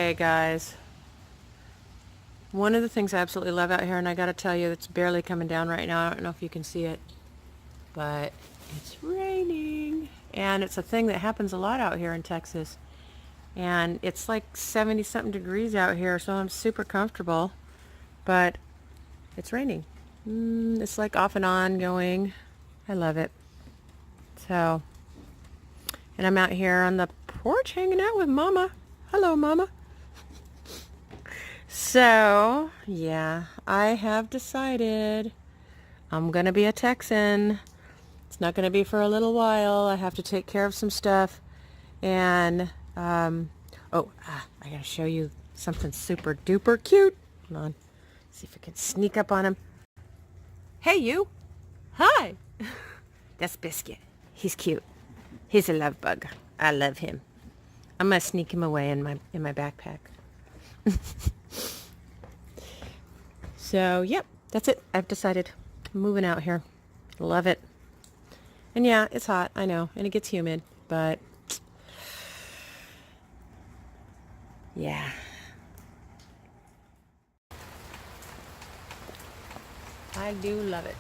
Okay, guys. One of the things I absolutely love out here, and I gotta tell you, it's barely coming down right now. I don't know if you can see it, but it's raining. And it's a thing that happens a lot out here in Texas. And it's like 70 something degrees out here, so I'm super comfortable. But it's raining. It's like off and on going. I love it. So, and I'm out here on the porch hanging out with Mama. Hello, Mama. So, yeah, I have decided I'm going to be a Texan. It's not going to be for a little while. I have to take care of some stuff. And, I got to show you something super duper cute. Hold on. See if I can sneak up on him. Hey, you. Hi. That's Biscuit. He's cute. He's a love bug. I love him. I'm going to sneak him away in my backpack. So, yep, that's it. I've decided. I'm moving out here. Love it. And yeah, it's hot, I know, and it gets humid, but yeah. I do love it.